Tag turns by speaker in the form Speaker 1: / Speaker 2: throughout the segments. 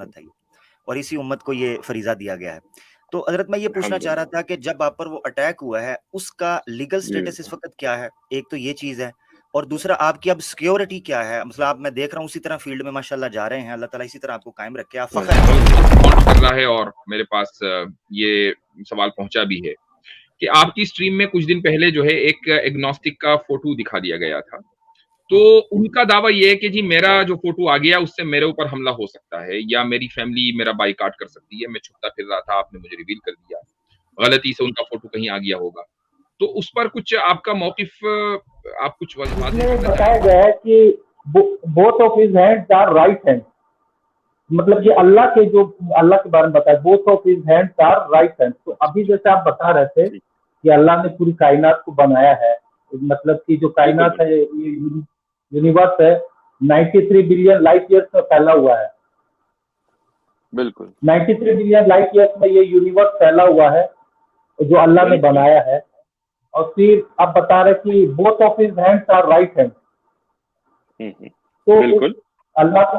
Speaker 1: امت ہے اور اسی امت کو یہ فریضہ دیا گیا ہے. تو حضرت میں یہ پوچھنا چاہ رہا تھا کہ جب آپ پر وہ اٹیک ہوا ہے اس کا لیگل سٹیٹس اس وقت کیا ہے؟ ایک تو یہ چیز ہے، اور دوسرا آپ کی اب سیکیورٹی کیا ہے؟ مطلب آپ میں دیکھ رہا ہوں اسی طرح فیلڈ میں ماشاءاللہ جا رہے ہیں، اللہ تعالیٰ اسی طرح آپ کو قائم رکھے. آپ فخر
Speaker 2: کر رہا ہے. اور میرے پاس یہ سوال پہنچا بھی ہے کہ آپ کی اسٹریم میں کچھ دن پہلے جو ہے ایک ایگنوسٹک کا فوٹو دکھا دیا گیا تھا، تو ان کا دعویٰ یہ ہے کہ جی میرا جو فوٹو آ گیا اس سے میرے اوپر حملہ ہو سکتا ہے یا میری فیملی میرا بائیکاٹ کر سکتی ہے. میں چھپتا پھر رہا تھا، آپ نے مجھے ریویل کر دیا، غلطی سے ان کا فوٹو کہیں آ گیا ہوگا. تو اس پر کچھ آپ کا موقف آپ کچھ واضح کرنا
Speaker 3: بتایا گیا ہے کہ both of his hands are right hands. مطلب کہ اللہ کے جو اللہ کے بارے میں بتایا both of his hands are right hands. تو ابھی جیسے آپ بتا رہے تھے کہ اللہ نے پوری کائنات کو بنایا ہے، مطلب کہ جو کائنات ہے یونیورس ہے 93 بلین لائٹ ایئرس میں پھیلا ہوا ہے. بالکل 93 بلین لائٹ ایئرس میں یہ یونیورس پھیلا ہوا ہے جو اللہ نے بنایا ہے. اور پھر آپ بتا رہے کہ both of his hands are right hands. تو اللہ کو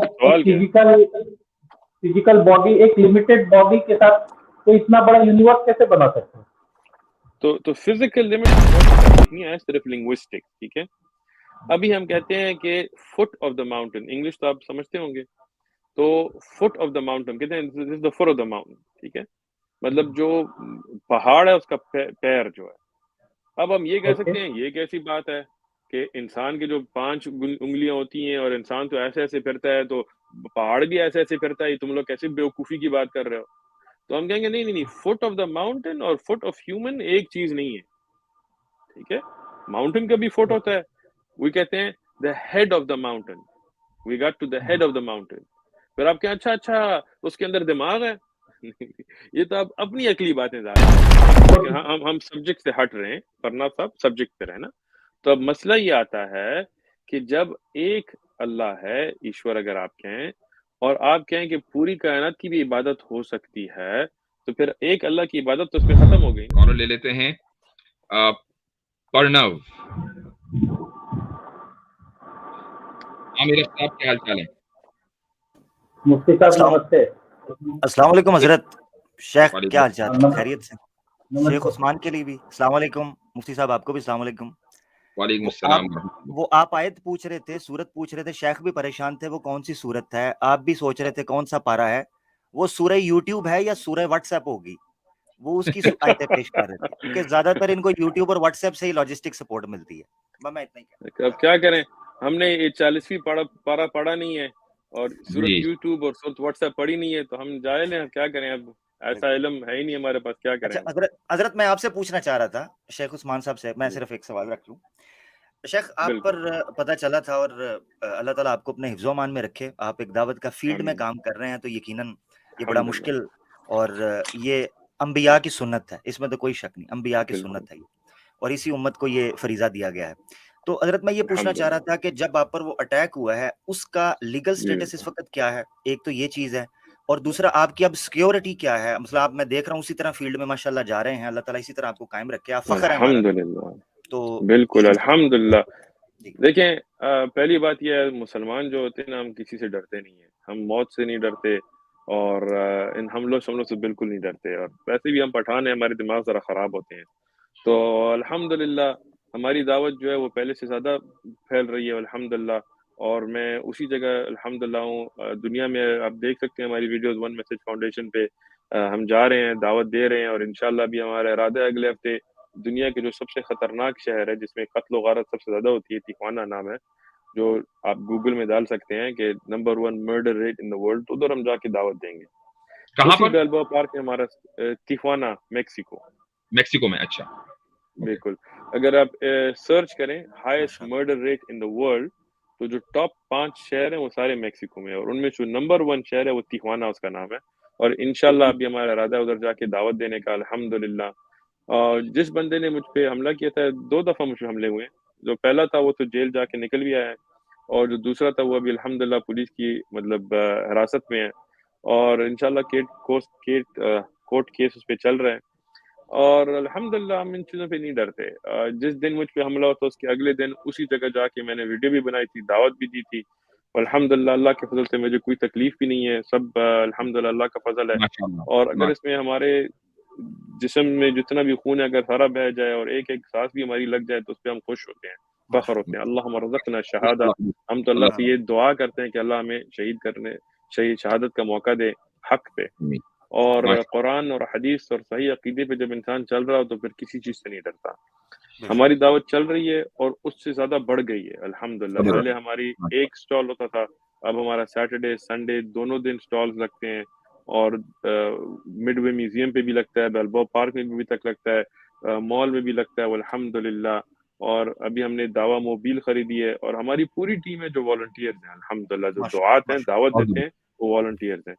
Speaker 3: فزیکل باڈی ایک لمیٹڈ باڈی کے ساتھ تو اتنا بڑا یونیورس کیسے بنا سکتے ہیں؟
Speaker 4: تو فزیکل لمٹ نہیں ہے، صرف لنگوسٹک. ٹھیک ہے، ابھی ہم کہتے ہیں کہ foot of the mountain, English تو آپ سمجھتے ہوں گے، تو فٹ آف دا ماؤنٹین کہتے ہیں دا فٹ آف دا ماؤنٹین. ٹھیک ہے، مطلب جو پہاڑ ہے اس کا پیر جو ہے. اب ہم یہ کہہ سکتے ہیں یہ ایک ایسی بات ہے کہ انسان کے جو 5 انگلیاں ہوتی ہیں اور انسان تو ایسے ایسے پھرتا ہے، تو پہاڑ بھی ایسے ایسے پھرتا ہے، تم لوگ کیسے بیوقوفی کی بات کر رہے ہو. تو ہم کہیں گے نہیں، فٹ آف دا ماؤنٹین اور فٹ آف ہیومن ایک چیز نہیں ہے. ٹھیک ہے، ماؤنٹین کا بھی فٹ ہوتا ہے، وہ کہتے ہیں the head of the mountain, we got to the head of the mountain. پھر آپ کہیں اچھا اس کے اندر دماغ ہے. یہ تو آپ اپنی عقلی باتیں لیکن ہم سبجیکٹ سے ہٹ رہے ہیں، پرنا صاحب سبجیکٹ پہ رہنا. تو اب مسئلہ یہ آتا ہے کہ جب ایک اللہ ہے، ایشور اگر آپ کہیں، اور آپ کہیں کہ پوری کائنات کی بھی عبادت ہو سکتی ہے، تو پھر ایک اللہ کی عبادت تو اس میں ختم ہو گئی.
Speaker 2: اور لے لیتے ہیں پرنو. عامر صاحب کیا حال چال ہے؟
Speaker 3: مفتی صاحب نمستے.
Speaker 1: السلام علیکم حضرت. شیخ کیا حال چال؟ خیریت سے؟ شیخ عثمان کے لیے بھی السلام علیکم، مفتی صاحب آپ کو بھی السلام علیکم.
Speaker 2: وعلیکم السلام.
Speaker 1: وہ آپ آیت پوچھ رہے تھے، سورت پوچھ رہے تھے، شیخ بھی پریشان تھے وہ کون سی سورت ہے، آپ بھی سوچ رہے تھے کون سا پارا ہے. وہ سورہ یوٹیوب ہے یا سورہ واٹس ایپ ہوگی؟ وہ اس کی آیتیں پیش کر رہے تھے، کیونکہ زیادہ تر ان کو یوٹیوب اور واٹس ایپ سے ہی لاجسٹک سپورٹ ملتی ہے. میں اتنا ہی
Speaker 4: اب کیا کریں، ہم نے یہ 40ویں پارا پڑھا نہیں ہے اور سورت یوٹیوب اور سورت واٹس ایپ پڑھی نہیں ہے، تو ہم جاہل ہیں، کیا کریں، اب ایسا علم ہے ہی نہیں ہمارے پاس، کیا کریں.
Speaker 1: حضرت میں آپ سے پوچھنا چاہ رہا تھا شیخ عثمان صاحب سے، میں صرف ایک سوال رکھ لوں. شیخ آپ پر پتہ چلا تھا، اور اللہ تعالیٰ آپ کو اپنے حفظ و امان میں رکھے، آپ ایک دعوت کا فیلڈ میں کام کر رہے ہیں، تو یقیناً یہ بڑا مشکل، اور یہ انبیاء کی سنت ہے، اس میں تو کوئی شک نہیں، انبیاء کی سنت ہے اور اسی امت کو یہ فریضہ دیا گیا ہے. تو حضرت میں یہ پوچھنا چاہ رہا تھا کہ جب آپ پر وہ اٹیک ہوا ہے اس کا لیگل سٹیٹس اس وقت کیا ہے؟ ایک تو یہ چیز ہے، اور دوسرا آپ کی اب سیکیورٹی کیا ہے؟ مطلب آپ میں دیکھ رہا ہوں اسی طرح فیلڈ میں ماشاءاللہ جا رہے ہیں، اللہ تعالیٰ اسی طرح آپ کو قائم رکھے. آپ فخر ہے
Speaker 4: الحمدللہ.
Speaker 1: تو
Speaker 4: بالکل الحمدللہ. دیکھیں پہلی بات یہ ہے، مسلمان جو ہوتے ہیں نا، ہم کسی سے ڈرتے نہیں ہیں، ہم موت سے نہیں ڈرتے اور ان حملوں سے بالکل نہیں ڈرتے، اور ویسے بھی ہم پٹھان ہیں، ہمارے دماغ ذرا خراب ہوتے ہیں. تو الحمدللہ ہماری دعوت جو ہے وہ پہلے سے زیادہ پھیل رہی ہے الحمدللہ، اور میں اسی جگہ الحمدللہ ہوں دنیا میں. آپ دیکھ سکتے ہیں ہماری ویڈیوز ون میسج فاؤنڈیشن پہ ہم جا رہے ہیں، دعوت دے رہے ہیں، اور انشاءاللہ بھی ہمارا ارادہ ہے اگلے ہفتے دنیا کے جو سب سے خطرناک شہر ہے جس میں قتل و غارت سب سے زیادہ ہوتی ہے، تیخوانا نام ہے، جو آپ گوگل میں ڈال سکتے ہیں کہ number 1 murder rate in the world, تو ادھر ہم جا کے دعوت دیں گے.
Speaker 2: کہاں پر؟
Speaker 4: بیلباؤ پارک ہے ہمارا، تیخوانا
Speaker 2: میکسیکو میں. اچھا
Speaker 4: بالکل. اگر آپ سرچ کریں highest murder rate in the world, تو جو ٹاپ 5 شہر ہیں وہ سارے میکسیکو میں ہیں، اور ان میں جو نمبر 1 شہر ہے وہ تیخوانا اس کا نام ہے. اور انشاءاللہ ابھی ہمارا ارادہ ہے ادھر جا کے دعوت دینے کا الحمدللہ. اور جس بندے نے مجھ پہ حملہ کیا تھا، 2 دفعہ مجھ پہ حملے ہوئے ہیں. جو پہلا تھا وہ تو جیل جا کے نکل بھی آیا ہے، اور جو دوسرا تھا وہ ابھی الحمدللہ پولیس کی مطلب حراست میں ہے، اور انشاءاللہ کورٹ کیس اس پہ چل رہا ہے. اور الحمدللہ ہم ان چیزوں پہ نہیں ڈرتے. جس دن مجھ پہ حملہ ہوتا اس کے اگلے دن اسی جگہ جا کے میں نے ویڈیو بھی بنائی تھی، دعوت بھی دی تھی، الحمدللہ اللہ کے فضل سے مجھے کوئی تکلیف بھی نہیں ہے، سب الحمدللہ اللہ کا فضل ہے.
Speaker 2: ماشاءاللہ
Speaker 4: اور اگر اس میں ہمارے جسم میں جتنا بھی خون ہے اگر سارا بہ جائے اور ایک ایک سانس بھی ہماری لگ جائے تو اس پہ ہم خوش ہوتے ہیں، فخر ہوتے ہیں. اللہم رزقنا شہادہ. ہم تو اللہ سے یہ دعا کرتے ہیں کہ اللہ ہمیں شہادت کا موقع دے حق پہ. اور قرآن اور حدیث اور صحیح عقیدے پہ جب انسان چل رہا ہو تو پھر کسی چیز سے نہیں ڈرتا. ہماری دعوت چل رہی ہے اور اس سے زیادہ بڑھ گئی ہے الحمدللہ. پہلے ہماری ایک سٹال ہوتا تھا، اب ہمارا سیٹرڈے سنڈے دونوں دن سٹالز لگتے ہیں، اور مڈ وے میوزیم پہ بھی لگتا ہے، بیلباؤ پارک میں بھی تک لگتا ہے، مال میں بھی لگتا ہے الحمدللہ. اور ابھی ہم نے دعویٰ موبیل خریدی ہے، اور ہماری پوری ٹیم ہے جو والنٹیئرز ہیں الحمدللہ، جو دعات ہیں دعوت دیتے ہیں وہ والنٹیئرز ہیں.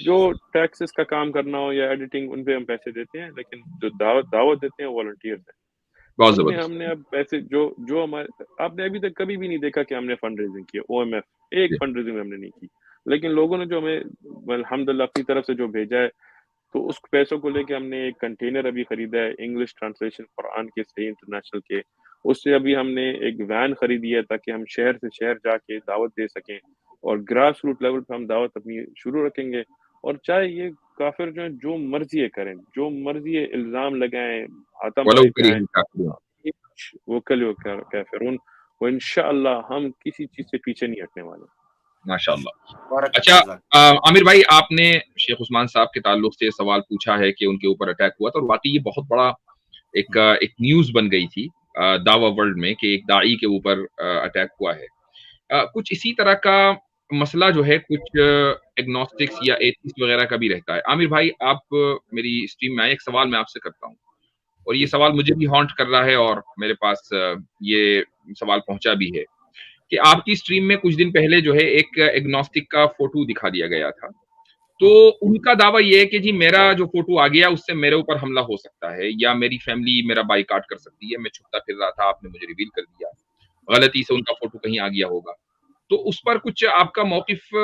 Speaker 4: جو ٹیکسز کا کام کرنا ہو یا ایڈیٹنگ ان پہ ہم پیسے دیتے ہیں، لیکن جو دعوت دیتے ہیں وہ والنٹیئرز ہیں. ہم نے اب پیسے جو ہمارے، آپ نے ابھی تک کبھی بھی نہیں دیکھا کہ ہم نے فنڈ ریزنگ کی، او ایم ایف ایک فنڈ ریزنگ ہم نے نہیں کی، لیکن لوگوں نے جو ہمیں الحمدللہ اپنی طرف سے جو بھیجا ہے، تو اس پیسوں کو لے کے ہم نے ایک کنٹینر ابھی خریدا ہے انگلش ٹرانسلیشن قرآن کے صحیح انٹرنیشنل کے. اس سے ابھی ہم نے ایک وین خریدی ہے تاکہ ہم شہر سے شہر جا کے دعوت دے سکیں، اور گراس روٹ لیول پہ ہم دعوت اپنی شروع رکھیں گے. اور چاہے یہ کافر جو ہیں جو مرضی کریں، جو مرضی الزام لگائیں، آتم کافرون، وہ انشاءاللہ ہم کسی چیز سے پیچھے نہیں ہٹنے والے.
Speaker 2: ماشاءاللہ. اچھا عامر بھائی، آپ نے شیخ عثمان صاحب کے تعلق سے سوال پوچھا ہے کہ ان کے اوپر اٹیک ہوا تھا، اور واقعی یہ بہت بڑا ایک نیوز بن گئی تھی دعوی ورلڈ میں کہ ایک داعی کے اوپر اٹیک ہوا ہے. کچھ اسی طرح کا مسئلہ جو ہے کچھ ایگنوسٹکس یا ایتھیسٹ وغیرہ کا بھی رہتا ہے. عامر بھائی، آپ میری اسٹریم میں آئے، ایک سوال میں آپ سے کرتا ہوں، اور یہ سوال مجھے بھی ہانٹ کر رہا ہے اور میرے پاس یہ سوال پہنچا بھی ہے کہ آپ کی اسٹریم میں کچھ دن پہلے جو ہے ایک ایگنوسٹک کا فوٹو دکھا دیا گیا تھا. تو ان کا دعویٰ یہ ہے کہ جی میرا جو فوٹو آ گیا اس سے میرے اوپر حملہ ہو سکتا ہے، یا میری فیملی میرا بائیکاٹ کر سکتی ہے. میں چھپتا پھر رہا تھا، آپ نے مجھے ریویل کر دیا، غلطی سے ان کا فوٹو کہیں آ گیا ہوگا. تو اس پر کچھ آپ کا موقف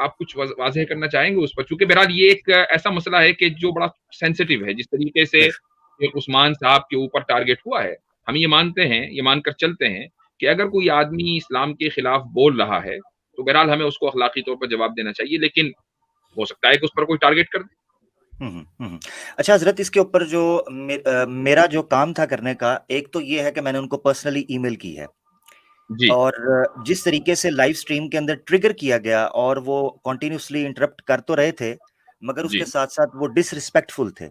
Speaker 2: آپ کچھ واضح کرنا چاہیں گے اس پر؟ چونکہ بہرحال یہ ایک ایسا مسئلہ ہے کہ جو بڑا سینسیٹیو ہے. جس طریقے سے عثمان صاحب کے اوپر ٹارگٹ ہوا ہے، ہم یہ مانتے ہیں، یہ مان کر چلتے ہیں کہ اگر کوئی آدمی اسلام کے خلاف بول رہا ہے تو بہرحال ہمیں اس کو اخلاقی طور پر جواب دینا چاہیے، لیکن ہو سکتا ہے کہ اس پر کوئی ٹارگٹ کر دے.
Speaker 1: اچھا حضرت، اس کے اوپر جو میرا جو کام تھا کرنے کا، ایک تو یہ ہے کہ میں نے ان کو پرسنلی ای میل کی ہے، اور جس طریقے سے لائیو سٹریم کے اندر ٹریگر کیا گیا، اور وہ کنٹینیوسلی انٹرپٹ کر تو رہے تھے مگر اس کے ساتھ ساتھ وہ ڈس ریسپیکٹفل تھے.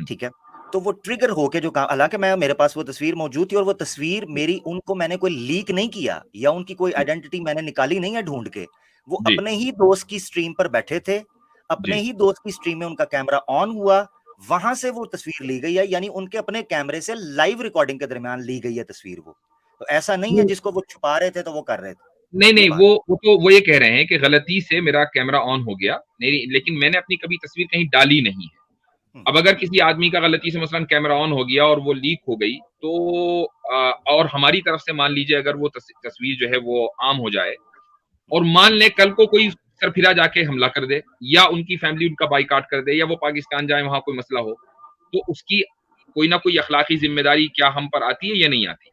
Speaker 1: ٹھیک ہے، تو وہ ٹریگر ہو کے جو کام، حالانکہ میرے پاس وہ تصویر موجود تھی، اور وہ تصویر میری ان کو میں نے کوئی لیک نہیں کیا، یا ان کی کوئی آئیڈینٹی میں نے نکالی نہیں ہے ڈھونڈ کے. وہ اپنے ہی دوست کی سٹریم پر بیٹھے تھے، اپنے ہی دوست کی سٹریم میں ان کا کیمرہ آن ہوا، وہاں سے وہ تصویر لی گئی ہے، یعنی ان کے اپنے کیمرے سے لائیو ریکارڈنگ کے درمیان لی گئی ہے تصویر. وہ تو ایسا نہیں ہے جس کو وہ چھپا رہے تھے تو وہ کر رہے تھے.
Speaker 2: نہیں، وہ یہ کہہ رہے ہیں کہ غلطی سے میرا کیمرہ آن ہو گیا، لیکن میں نے اپنی کبھی تصویر کہیں ڈالی نہیں ہے. اب اگر کسی آدمی کا غلطی سے مثلا کیمرہ آن ہو گیا اور وہ لیک ہو گئی تو اور ہماری طرف سے مان لیجیے اگر وہ تصویر جو ہے وہ عام ہو جائے، اور مان لیں کل کو کوئی سر پھرا جا کے حملہ کر دے، یا ان کی فیملی ان کا بائیکاٹ کر دے، یا وہ پاکستان جائے وہاں کوئی مسئلہ ہو، تو اس کی کوئی نہ کوئی اخلاقی ذمہ داری کیا ہم پر آتی ہے یا نہیں آتی؟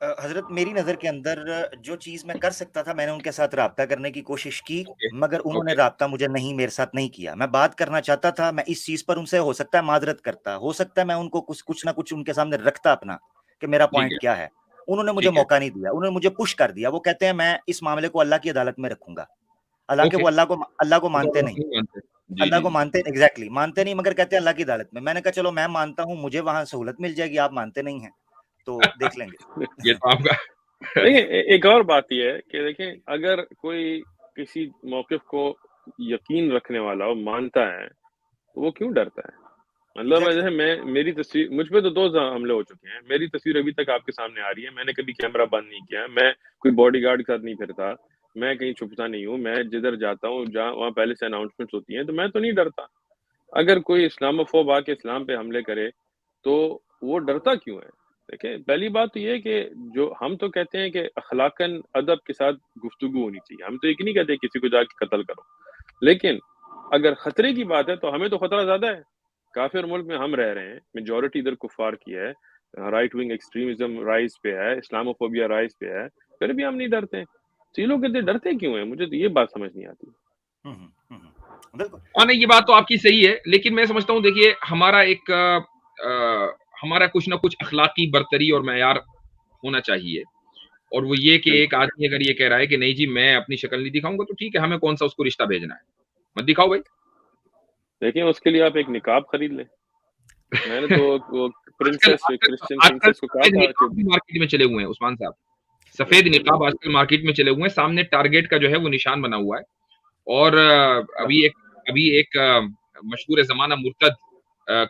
Speaker 1: حضرت میری نظر کے اندر جو چیز میں کر سکتا تھا، میں نے ان کے ساتھ رابطہ کرنے کی کوشش کی، مگر انہوں نے رابطہ مجھے میرے ساتھ نہیں کیا. میں بات کرنا چاہتا تھا، میں اس چیز پر ان سے ہو سکتا ہے معذرت کرتا، ہو سکتا ہے میں ان کو کچھ نہ کچھ ان کے سامنے رکھتا اپنا کہ میرا پوائنٹ کیا ہے. انہوں نے مجھے موقع نہیں دیا، انہوں نے مجھے پش کر دیا. وہ کہتے ہیں میں اس معاملے کو اللہ کی عدالت میں رکھوں گا، حالانکہ وہ اللہ کو مانتے نہیں، اللہ کو مانتے ایگزیکٹلی مانتے نہیں، مگر کہتے ہیں اللہ کی عدالت میں. میں نے کہا چلو میں مانتا ہوں، مجھے وہاں سہولت مل جائے گی، آپ مانتے نہیں ہیں تو دیکھ لیں گے.
Speaker 2: یہ تو آپ کا
Speaker 4: ایک اور بات یہ ہے کہ دیکھیں، اگر کوئی کسی موقف کو یقین رکھنے والا وہ مانتا ہے تو وہ کیوں ڈرتا ہے؟ مطلب جیسے میری تصویر، مجھ پہ تو 2 حملے ہو چکے ہیں، میری تصویر ابھی تک آپ کے سامنے آ رہی ہے، میں نے کبھی کیمرہ بند نہیں کیا، میں کوئی باڈی گارڈ کے ساتھ نہیں پھرتا، میں کہیں چھپتا نہیں ہوں، میں جدھر جاتا ہوں جہاں وہاں پہلے سے اناؤنسمنٹس ہوتی ہیں، تو میں تو نہیں ڈرتا. اگر کوئی اسلاموفوب آ کے اسلام پہ حملے کرے تو وہ ڈرتا کیوں ہے؟ دیکھیں، پہلی بات تو یہ کہ جو ہم تو کہتے ہیں کہ اخلاقاً ادب کے ساتھ گفتگو ہونی چاہیے، ہم تو یہ نہیں کہتے کسی کو جا کے قتل کرو، لیکن اگر خطرے کی بات ہے تو ہمیں تو خطرہ زیادہ ہے. کافر ملک میں ہم رہ رہے ہیں، میجورٹی ادھر کفار کی ہے، رائٹ ونگ ایکسٹریمزم رائز پہ ہے، اسلاموفوبیا رائز پہ ہے، پھر بھی ہم نہیں ڈرتے. تو یہ لوگ کہتے ڈرتے کیوں ہیں؟ مجھے تو یہ بات سمجھ نہیں آتی.
Speaker 1: بالکل.
Speaker 2: اور نہیں یہ بات تو آپ کی صحیح ہے، لیکن میں سمجھتا ہوں دیکھیے ہمارا کچھ نہ کچھ اخلاقی برتری اور معیار ہونا چاہیے، اور وہ یہ کہ ایک آدمی اگر یہ کہہ رہا ہے کہ نہیں جی میں اپنی شکل نہیں دکھاؤں گا تو ٹھیک ہے، ہمیں کون سا اس کو رشتہ بھیجنا ہے، مت دکھاؤ بھائی.
Speaker 4: دیکھیں اس کے لیے آپ ایک نقاب خرید لیں. میں نے تو پرنسس کرسچن پرنسس کو کہا تھا کہ
Speaker 2: مارکیٹ میں چلے ہوئے ہیں عثمان صاحب، سفید نقاب آج کل مارکیٹ میں چلے ہوئے ہیں، سامنے ٹارگیٹ کا جو ہے وہ نشان بنا ہوا ہے. اور ابھی ایک مشہور زمانہ مرتد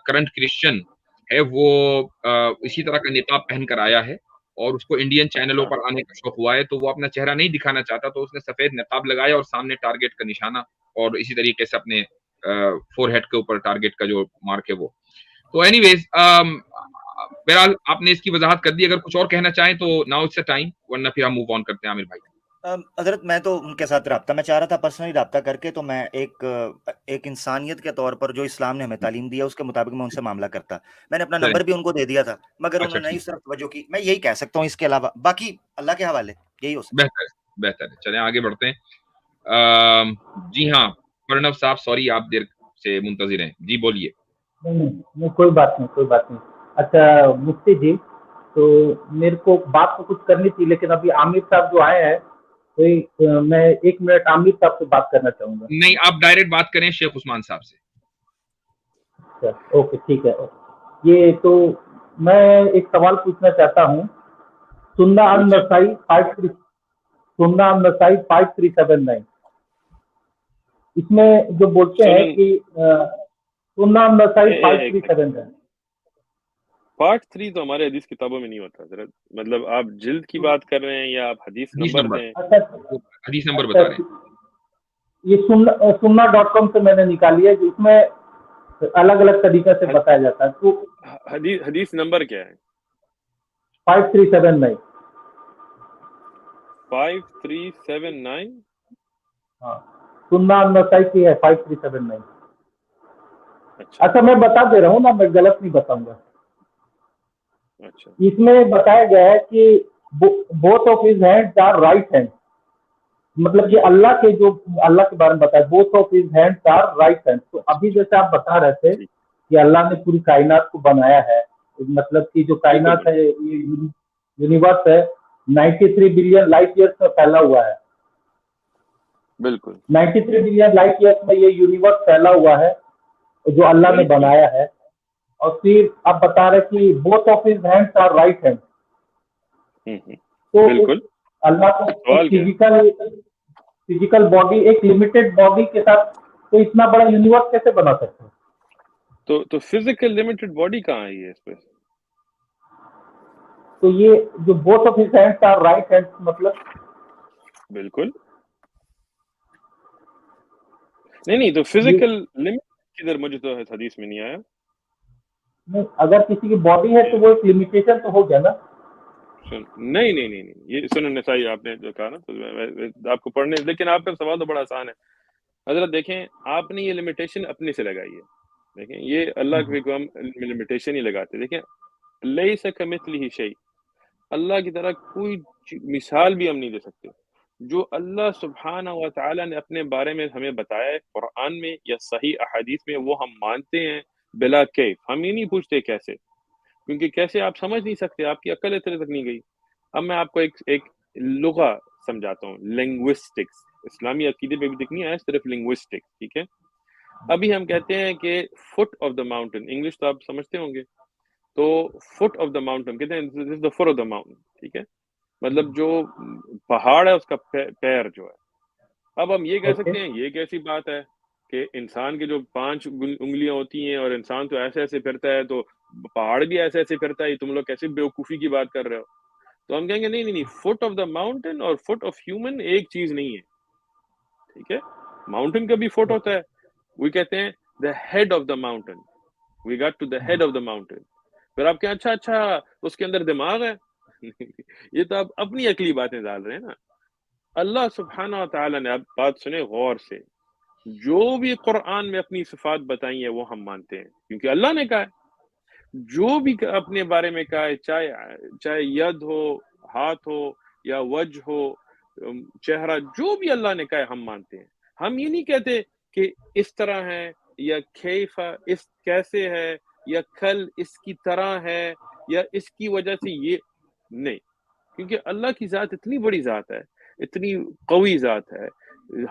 Speaker 2: کرنٹ کرسچن ہے، وہ اسی طرح کا نقاب پہن کر آیا ہے اور اس کو انڈین چینلوں پر آنے کا شوق ہوا ہے، تو وہ اپنا چہرہ نہیں دکھانا چاہتا، تو اس نے سفید نقاب لگایا اور سامنے ٹارگیٹ کا نشانہ اور اسی طریقے سے اپنے فور ہیڈ کے اوپر ٹارگیٹ کا جو مارک ہے وہ. تو اینی ویز بہرحال آپ نے اس کی وضاحت کر دی، اگر کچھ اور کہنا چاہیں تو ناؤ اٹس اے ٹائم، ورنہ پھر ہم موو آن کرتے ہیں. عامر بھائی.
Speaker 1: حضرت میں تو ان کے ساتھ رابطہ میں چاہ رہا تھا، پرسنلی رابطہ کر کے تو میں ایک انسانیت کے طور پر جو اسلام نے ہمیں تعلیم دیا اس کے مطابق میں ان سے معاملہ کرتا. میں نے اپنا نمبر بھی ان کو دے دیا تھا، مگر انہوں نے اس طرف توجہ کی. میں یہی کہہ سکتا ہوں، اس کے علاوہ باقی اللہ کے حوالے یہی ہو سکتا ہے.
Speaker 2: بہتر ہے، چلیں آگے بڑھتے ہیں. جی ہاں پرنو صاحب، سوری آپ دیر سے منتظر ہیں، جی بولیے.
Speaker 3: نہیں کوئی بات نہیں. اچھا مفتی جی، تو میرے کو بات تو کچھ کرنی تھی، لیکن ابھی عامر صاحب جو آئے ہیں میں 1 منٹ عامر صاحب سے بات کرنا چاہوں گا.
Speaker 2: نہیں آپ ڈائریکٹ بات کریں شیخ عثمان صاحب سے.
Speaker 3: اوکے ٹھیک ہے. یہ تو میں ایک سوال پوچھنا چاہتا ہوں. سنہ النسائی 5379 اس میں جو بولتے ہیں کہ سنہ النسائی 5379
Speaker 4: پارٹ 3 تو ہمارے حدیث کتابوں میں نہیں ہوتا حضرت. مطلب آپ جلد کی بات کر رہے ہیں یا آپ حدیث نمبر دیں؟
Speaker 2: حدیث نمبر بتا رہے ہیں.
Speaker 3: یہ سننا.com سے میں نے نکالی ہے، جس میں الگ الگ طریقے سے بتایا جاتا ہے. تو
Speaker 4: حدیث نمبر کیا ہے؟
Speaker 3: 5379.
Speaker 4: 5379.
Speaker 3: ہاں سننا النسائی کی ہے 5379. اچھا میں بتا دے رہا ہوں نا، میں غلط نہیں بتاؤں گا.
Speaker 4: اچھا
Speaker 3: اس میں بتایا گیا ہے کہ both of his hands are right hands. مطلب کہ اللہ کے بارے میں بتایا both of his hands are right hands. تو ابھی جیسے آپ بتا رہے تھے کہ اللہ نے پوری کائنات کو بنایا ہے، مطلب کہ جو کائنات ہے یونیورس ہے 93 بلین لائٹ ایئرس میں پھیلا ہوا ہے.
Speaker 4: بالکل
Speaker 3: 93 بلین لائٹ ایئرس میں یہ یونیورس پھیلا ہوا ہے جو اللہ نے بنایا ہے. اور پھر آپ بتا رہے کہ both of his hands are right hands. تو
Speaker 4: بالکل
Speaker 3: اللہ کو فزیکل باڈی، ایک لمیٹڈ باڈی کے ساتھ تو اتنا بڑا یونیورس کیسے بنا سکتے ہیں؟
Speaker 4: تو فزیکل لمیٹڈ باڈی کہاں آئی ہے اس پہ؟
Speaker 3: تو یہ جو both of his hands are right hands مطلب
Speaker 4: بالکل نہیں تو فزیکل لمٹ کدھر؟ مجھے تو حدیث میں نہیں آیا.
Speaker 3: اگر کسی کی باڈی ہے تو وہ ایک لمیٹیشن تو ہو گیا نا.
Speaker 4: نہیں یہ سنن نسائی آپ نے جو کہا نا، تو آپ کو پڑھنے، لیکن آپ کا سوال تو بڑا آسان ہے حضرت. دیکھیں آپ نے یہ لمیٹیشن اپنے سے لگائی ہے. دیکھیں یہ اللہ کے ہم لمیٹیشن ہی لگاتے. دیکھیں لیس کمثلہ شیء، اللہ کی طرح کوئی مثال بھی ہم نہیں دے سکتے. جو اللہ سبحانہ و تعالی نے اپنے بارے میں ہمیں بتایا ہے قرآن میں یا صحیح احادیث میں، وہ ہم مانتے ہیں بلا کیف. ہم یہ نہیں پوچھتے کیسے، کیونکہ کیسے آپ سمجھ نہیں سکتے، آپ کی عقل اتنے تک نہیں گئی. اب میں آپ کو ایک لغہ سمجھاتا ہوں، لنگوسٹکس. اسلامی عقیدے پہ بھی دیکھنی ہے صرف لنگوسٹکس، ٹھیک ہے. ابھی ہم کہتے ہیں کہ foot of the mountain, English تو آپ سمجھتے ہوں گے، تو فٹ آف دا ماؤنٹین کہتے ہیں دس از دا فٹ آف دا ماؤنٹین، ٹھیک ہے. مطلب جو پہاڑ ہے اس کا پیر جو ہے. اب ہم یہ کہہ سکتے ہیں یہ ایک ایسی بات ہے کہ انسان کے جو 5 انگلیاں ہوتی ہیں اور انسان تو ایسے ایسے پھرتا ہے، تو پہاڑ بھی ایسے ایسے پھرتا ہے. تم لوگ کیسے بیوقوفی کی بات کر رہے ہو؟ تو ہم کہیں گے نہیں، فٹ آف دا ماؤنٹین اور فٹ آف ہیومن ایک چیز نہیں ہے، ٹھیک ہے. ماؤنٹین کا بھی فٹ ہوتا ہے. وہ کہتے ہیں the head of the mountain, we got to the head of the mountain. پھر آپ کہیں اچھا اس کے اندر دماغ ہے. یہ تو آپ اپنی عقلی باتیں ڈال رہے ہیں نا. اللہ سبحانہ و تعالیٰ نے، اب بات سنیں غور سے، جو بھی قرآن میں اپنی صفات بتائی ہیں وہ ہم مانتے ہیں، کیونکہ اللہ نے کہا ہے. جو بھی اپنے بارے میں کہا ہے، چاہے ید ہو، ہاتھ ہو، یا وجہ ہو، چہرہ جو بھی اللہ نے کہا ہے ہم مانتے ہیں. ہم یہ نہیں کہتے کہ اس طرح ہے یا کیف اس کیسے ہے یا کل اس کی طرح ہے یا اس کی وجہ سے یہ نہیں, کیونکہ اللہ کی ذات اتنی بڑی ذات ہے, اتنی قوی ذات ہے,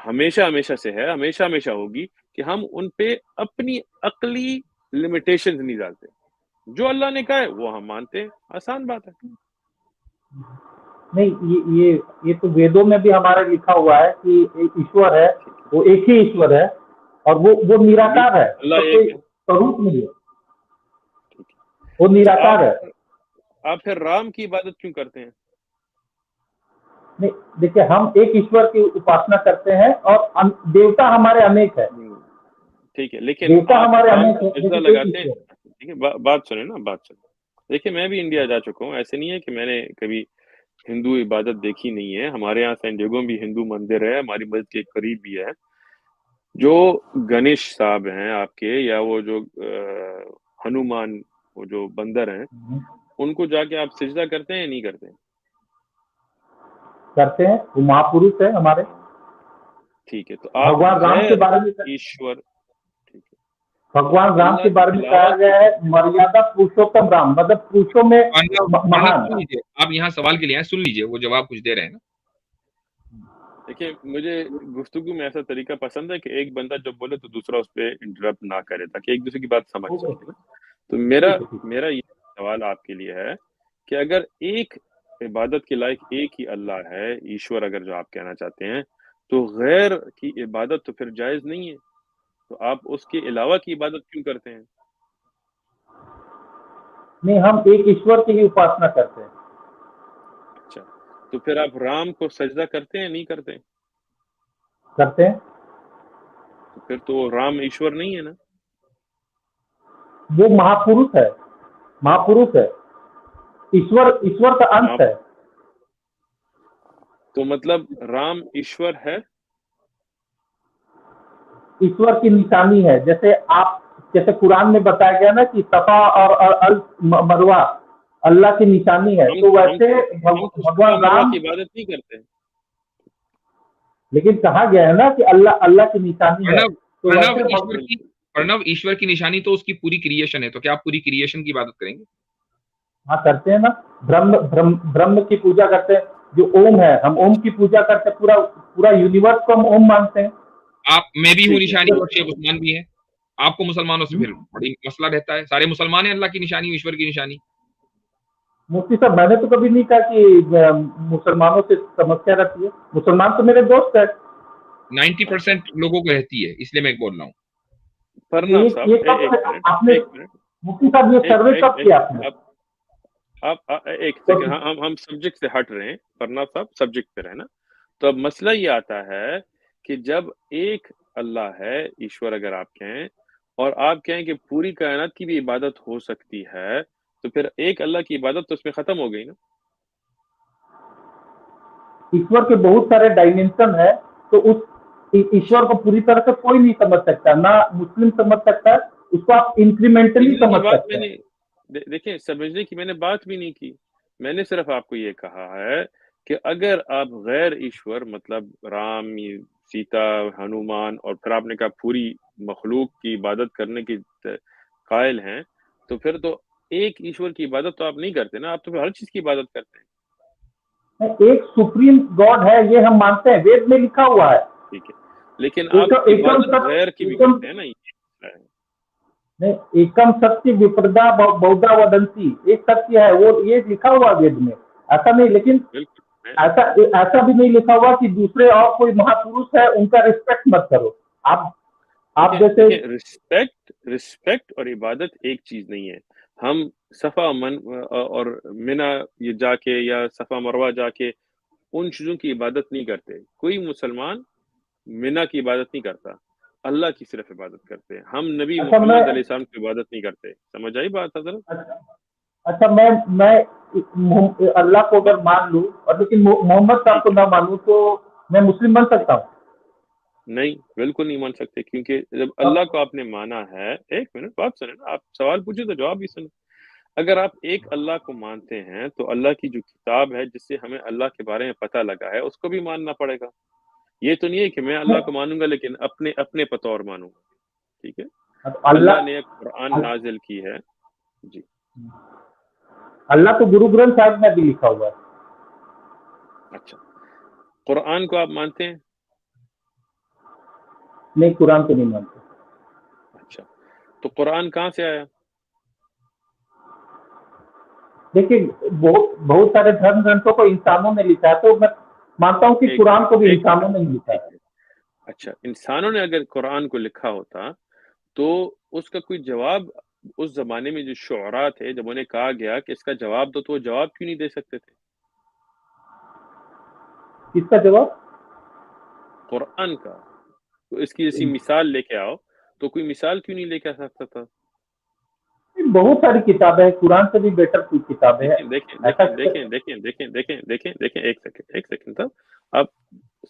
Speaker 4: ہمیشہ سے ہے, ہمیشہ ہوگی کہ ہم ان پہ اپنی عقلی لمیٹیشنز نہیں ڈالتے. جو اللہ نے کہا ہے وہ ہم مانتے ہیں, آسان بات ہے.
Speaker 3: نہیں, یہ تو ویدوں میں بھی ہمارے لکھا ہوا ہے کہ ایشور ہے, وہ ایک ہی ایشور ہے اور وہ نراکار ہے,
Speaker 4: اللہ ایک ہے,
Speaker 3: سوروپ نہیں ہے, وہ نراکار ہے.
Speaker 4: آپ پھر رام کی عبادت کیوں کرتے ہیں؟
Speaker 3: نہیں دیکھیے, ہم ایک ایشور کی اپاسنا کرتے ہیں اور دیوتا ہمارے انیک ہے.
Speaker 4: ٹھیک ہے, لیکن
Speaker 3: دیوتا
Speaker 4: آپ
Speaker 3: ہمارے
Speaker 4: رام
Speaker 3: انیک
Speaker 4: کو
Speaker 3: ہے,
Speaker 4: سجدہ
Speaker 3: لیکن ایک
Speaker 4: لگاتے ہیں.
Speaker 3: ایشور.
Speaker 4: ٹھیک ہے, بات سنیں نا, بات سنیں. دیکھیں میں بھی انڈیا جا چکا ہوں, ایسے نہیں ہے کہ میں نے کبھی ہندو عبادت دیکھی نہیں ہے. ہمارے یہاں سین ڈیگو بھی ہندو مندر ہے, ہماری مسجد کے قریب بھی ہے. جو گنیش صاحب ہیں آپ کے, یا وہ جو ہنومان وہ جو بندر ہیں, ان کو جا کے آپ سجدہ کرتے ہیں یا نہیں کرتے ہیں؟
Speaker 3: کرتے ہیں, وہ مہاپروش ہے ہمارے.
Speaker 4: ٹھیک ہے, تو آپ
Speaker 3: بھگوان رام کے
Speaker 4: غیر
Speaker 3: بارے میں,
Speaker 4: ایشور, ٹھیک ہے,
Speaker 3: بھگوان رام
Speaker 4: اللہ
Speaker 3: کے بارے میں کہا گیا ہے مریادا پروشوتم رام, مطلب پروشوں میں مہان.
Speaker 2: سن لیجیے, آپ یہاں سوال کے لیے سن لیجیے, وہ جواب کچھ دے رہے ہیں نا.
Speaker 4: دیکھیں مجھے گفتگو میں ایسا طریقہ پسند ہے کہ ایک بندہ جب بولے تو دوسرا اس پہ انٹرپٹ نہ کرے, تاکہ ایک دوسرے کی بات سمجھ سکے نا. تو میرا یہ سوال آپ کے لیے ہے کہ اگر ایک عبادت کے لائق ایک ہی اللہ ہے, ایشور اگر جو آپ کہنا چاہتے ہیں, تو غیر کی عبادت تو پھر جائز نہیں ہے, تو آپ اس کے علاوہ کی عبادت کیوں کرتے ہیں؟
Speaker 3: نہیں, ہم ایک ایشور کی ہی اپاسنا کرتے ہیں.
Speaker 4: اچھا, تو پھر آپ رام کو سجدہ کرتے ہیں نہیں کرتے ہیں؟
Speaker 3: کرتے ہیں.
Speaker 4: تو پھر تو رام ایشور نہیں ہے نا.
Speaker 3: وہ مہاپروش ہے, مہاپروش ہے, ایشور کا انت ہے.
Speaker 4: تو مطلب رام ایشور ہے,
Speaker 3: ایشور کی نشانی ہے. جیسے قرآن میں بتایا گیا نا کہ صفا اور مروہ اللہ کی نشانی ہے, تو ویسے بھگوان رام
Speaker 4: کی عبادت نہیں کرتے.
Speaker 3: لیکن کہا گیا ہے نا کہ اللہ کی نشانی ہے, تو
Speaker 2: پرنو ایشور کی نشانی تو اس کی پوری کریشن ہے, تو کیا آپ پوری کریشن کی عبادت کریں گے؟
Speaker 3: ہاں کرتے ہیں نا, برہم کی پوجا کرتے ہیں, جو اوم ہے ہم اوم کی پوجا کرتے ہیں, پورا یونیورس کو ہم اوم مانتے ہیں.
Speaker 2: میں بھی ہوں نشانی, اور شیخ عثمان بھی ہے. آپ کو مسلمانوں سے پھر بڑی مسئلہ رہتا ہے, سارے مسلمان ہیں اللہ کی نشانی, ایشور کی نشانی.
Speaker 3: مفتی صاحب, میں نے تو کبھی نہیں کہا کہ مسلمانوں سے سمسیا رہتی ہے, مسلمان تو میرے دوست ہے.
Speaker 2: 90% لوگوں کو رہتی ہے, اس لیے میں بول رہا ہوں.
Speaker 3: آپ نے مفتی صاحب یہ سروے کب کیا آپ نے؟
Speaker 4: آپ ایک سیکنڈ, ہم سبجیکٹ سے ہٹ رہے ہیں. پرناب صاحب سبجیکٹ پہ رہنا. تو اب مسئلہ یہ آتا ہے کہ جب ایک اللہ ہے, ایشور اگر آپ کہیں, اور آپ کہیں کہ پوری کائنات کی بھی عبادت ہو سکتی ہے, تو پھر ایک اللہ کی عبادت تو اس میں ختم ہو گئی نا.
Speaker 3: ایشور کے بہت سارے ڈائمینشن ہے, تو اس ایشور کو پوری طرح سے کوئی نہیں سمجھ سکتا, نہ مسلم سمجھ سکتا ہے, اس کو آپ انکریمنٹلی سمجھ سکتے ہیں.
Speaker 4: دیکھیں, سمجھنے کی میں نے بات بھی نہیں کی. میں نے صرف آپ کو یہ کہا ہے کہ اگر آپ غیر ایشور, مطلب رام, سیتا, ہنومان, اور پھر آپ نے کہا پوری مخلوق کی عبادت کرنے کی قائل ہیں, تو پھر تو ایک ایشور کی عبادت تو آپ نہیں کرتے نا, آپ تو پھر ہر چیز کی عبادت کرتے ہیں.
Speaker 3: ایک سپریم گاڈ ہے, یہ ہم مانتے ہیں, وید میں لکھا ہوا ہے.
Speaker 4: ٹھیک ہے, لیکن آپ عبادت غیر کی بھی کرتے ہیں نا.
Speaker 3: نہیں, ایکم ستیہ وپردا بہدا ودنتی, ایک ستیہ ہے, وہ یہ لکھا ہوا وید میں, ایسا نہیں. لیکن ایسا بھی نہیں لکھا ہوا کہ دوسرے اور کوئی مہاپروش ہے ان کا رسپیکٹ مت کرو. آپ جیسے
Speaker 4: رسپیکٹ اور عبادت ایک چیز نہیں ہے. ہم صفا اور منا یہ جا کے, یا صفا مروہ جا کے ان چیزوں کی عبادت نہیں کرتے. کوئی مسلمان منا کی عبادت نہیں کرتا, اللہ کی صرف عبادت کرتے ہیں. ہم نبی محمد علیہ السلام کی عبادت نہیں کرتے. سمجھ آئی بات حضرت؟
Speaker 3: اچھا, میں اللہ کو اگر مان لوں اور لیکن محمد صاحب کو نہ مانوں, تو میں مسلم بن سکتا ہوں؟
Speaker 4: نہیں, بالکل نہیں مان سکتے, کیونکہ جب اللہ کو آپ نے مانا ہے, ایک منٹ بات سنیں نا, آپ سوال پوچھے تو جواب بھی سنیں. اگر آپ ایک اللہ کو مانتے ہیں تو اللہ کی جو کتاب ہے جس سے ہمیں اللہ کے بارے میں پتہ لگا ہے اس کو بھی ماننا پڑے گا. یہ تو نہیں ہے کہ میں اللہ کو مانوں گا لیکن اپنے بطور مانوں گا. ٹھیک ہے. اللہ نے ایک قرآن نازل کی ہے. جی
Speaker 3: اللہ تو گرو گرنتھ صاحب میں بھی لکھا ہوا ہے.
Speaker 4: اچھا, قرآن کو آپ مانتے ہیں؟
Speaker 3: نہیں, قرآن کو نہیں مانتے.
Speaker 4: اچھا, تو قرآن کہاں سے آیا؟
Speaker 3: دیکھیے بہت سارے دھرم گرنتھوں کو انسانوں نے لکھا ہے, تو میں مانتا ہوں کہ قرآن کو بھی انسانوں نے لکھا ہے.
Speaker 4: اچھا, انسانوں نے اگر قرآن کو لکھا ہوتا تو اس کا کوئی جواب اس زمانے میں جو شعراء تھے جب انہیں کہا گیا کہ اس کا جواب دو تو وہ جواب کیوں نہیں دے سکتے تھے؟
Speaker 3: کس کا جواب؟
Speaker 4: قرآن کا. تو اس کی جیسی مثال لے کے آؤ, تو کوئی مثال کیوں نہیں لے کے آ سکتا تھا؟
Speaker 3: بہت ساری کتابیں ہیں, قرآن سے بھی بیٹر کوئی کتابیں ہیں.
Speaker 4: دیکھیں ایک سیکنڈ تھا, آپ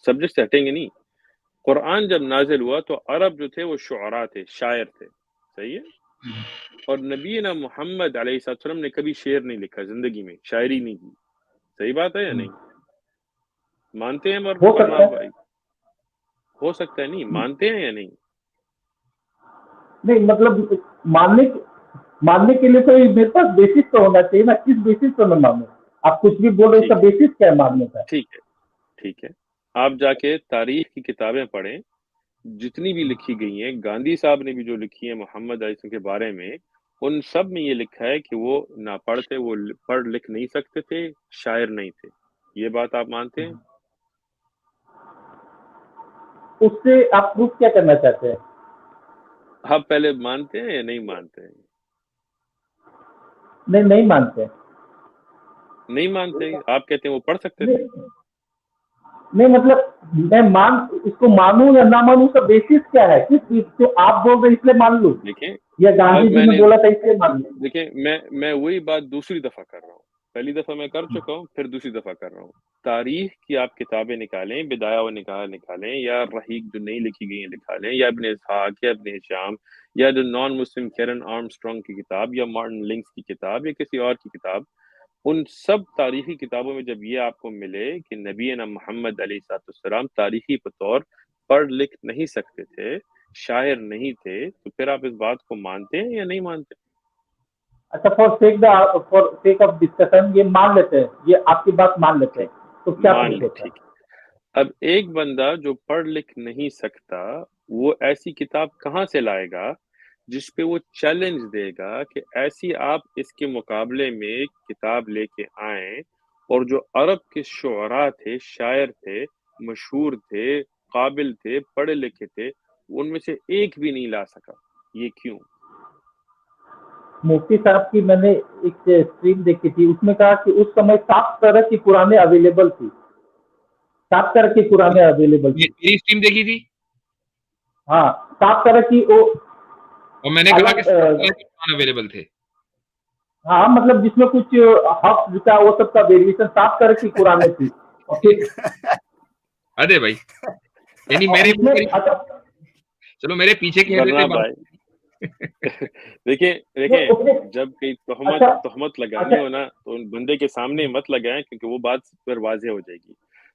Speaker 4: سبجیکٹ سے ہٹیں گے نہیں. قرآن جب نازل ہوا تو عرب جو تھے وہ شعراء تھے, شاعر تھے, صحیح ہے. اور نبینا محمد علیہ السلام نے کبھی شعر نہیں لکھا زندگی میں, شاعری نہیں کی. صحیح بات ہے یا نہیں؟ مانتے ہیں بھائی؟ ہو سکتا ہے, نہیں مانتے ہیں یا نہیں؟
Speaker 3: نہیں مطلب ماننے کے لیے تو میرے پاس بیسس تو ہونا چاہیے نا, کس بیسس پہ میں مانوں؟ آپ کچھ بھی بول رہے, اس کا بیسس کیا ہے ماننے کا؟
Speaker 4: ٹھیک ہے, آپ جا کے تاریخ کی کتابیں پڑھیں, جتنی بھی لکھی گئی ہیں. گاندھی صاحب نے بھی جو لکھی ہے محمد علیہ السلام کے بارے میں, ان سب میں یہ لکھا ہے کہ وہ نہ پڑھ تھے, وہ پڑھ لکھ نہیں سکتے تھے, شاعر نہیں تھے. یہ بات آپ مانتے ہیں؟
Speaker 3: اس سے آپ پروف کیا کرنا چاہتے ہیں؟
Speaker 4: آپ پہلے مانتے ہیں یا نہیں مانتے ہیں؟
Speaker 3: نہیں مانتے. نہیں
Speaker 4: مانتے, آپ کہتے ہیں وہ پڑھ سکتے تھے.
Speaker 3: نہیں مطلب میں اس کو مانوں یا نہ مانوں, کا بیسس کیا ہے؟ کس چیز کو آپ بول رہے اس لیے مان لوں,
Speaker 4: دیکھیں
Speaker 3: یا گاندھی جی نے بولا تھا اس لیے مان لوں؟
Speaker 4: دیکھیں میں وہی بات دوسری دفعہ کر رہا ہوں. پہلی دفعہ میں کر چکا ہوں, پھر دوسری دفعہ کر رہا ہوں. تاریخ کی آپ کتابیں نکالیں, بدایہ و نہایہ نکالیں, یا رحیق جو نہیں لکھی گئی ہیں نکالیں, یا ابن اسحاق یا ابن ہشام, یا جو نان مسلم کیرن آرمسٹرانگ کی کتاب, یا مارٹن لنکس کی کتاب, یا کسی اور کی کتاب. ان سب تاریخی کتابوں میں جب یہ آپ کو ملے کہ نبینا محمد علیہ السلام تاریخی طور پڑھ لکھ نہیں سکتے تھے, شاعر نہیں تھے, تو پھر آپ اس بات کو مانتے ہیں یا نہیں مانتے؟
Speaker 3: اچھا, فار سیک آف ڈسکشن یہ مان لیتے ہیں, یہ آپ کی بات مان لیتے ہیں, تو کیا پروف ہوتا ہے؟
Speaker 4: اب ایک بندہ جو پڑھ لکھ نہیں سکتا وہ ایسی کتاب کہاں سے لائے گا جس پہ وہ چیلنج دے گا کہ ایسی آپ اس کے مقابلے میں کتاب لے کے آئیں, اور جو عرب کے شعراء تھے, شاعر تھے, مشہور تھے, قابل تھے, پڑھے لکھے تھے, ان میں سے ایک بھی نہیں لا سکا. یہ کیوں؟
Speaker 3: مفتی صاحب کی میں نے ایک اسٹریم دیکھی تھی, اس میں کہا کہ اس سمے 7 طرح کی قرآنیں اویلیبل تھی, 7 طرح کی قرآنیں اویلیبل تھی.
Speaker 2: میری اسٹریم دیکھی تھی؟
Speaker 3: ہاں, 7 طرح کی.
Speaker 2: اور میں نے کہا کہ 7 طرح کے قرآن اویلیبل تھے.
Speaker 3: ہاں مطلب جس میں کچھ حق جو تھا وہ سب کا ویریشن, 7 طرح کی قرآنیں تھی.
Speaker 2: ارے بھائی, یعنی چلو میرے پیچھے کہہ رہے تھے.
Speaker 4: دیکھیں جب کئی تہمت لگانی ہو نا تو ان بندے کے سامنے مت لگائیں, کیونکہ وہ بات پھر واضح ہو جائے گی.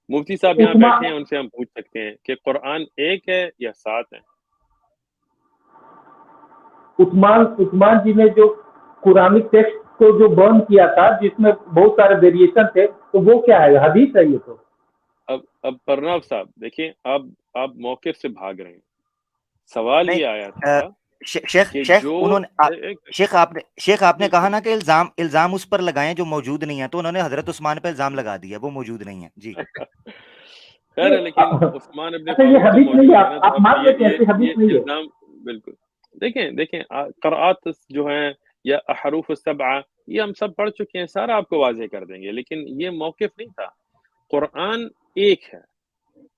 Speaker 4: مفتی صاحب یہاں بیٹھے ہیں, ان سے ہم پوچھ سکتے ہیں کہ قرآن ایک ہے یا 7 ہے؟
Speaker 3: عثمان جی نے جو قرآنک ٹیکسٹ کو جو برن کیا تھا جس میں بہت سارے ویریشن تھے, تو وہ کیا ہے؟ حدیث ہے یہ تو.
Speaker 4: اب پرناب صاحب دیکھیں, آپ موقف سے بھاگ رہے ہیں. سوال یہ آیا تھا
Speaker 1: شیخ آپ نے کہا نا کہ الزام اس پر لگائیں جو موجود نہیں ہے, تو انہوں نے حضرت عثمان پہ الزام لگا دیا وہ موجود نہیں ہے. جی
Speaker 4: خیر ہے, لیکن عثمان ابن فاروق الزام بالکل. دیکھیں قرآت جو ہیں یا احروف السبعہ یہ ہم سب پڑھ چکے ہیں, سارا آپ کو واضح کر دیں گے, لیکن یہ موقف نہیں تھا. قرآن ایک ہے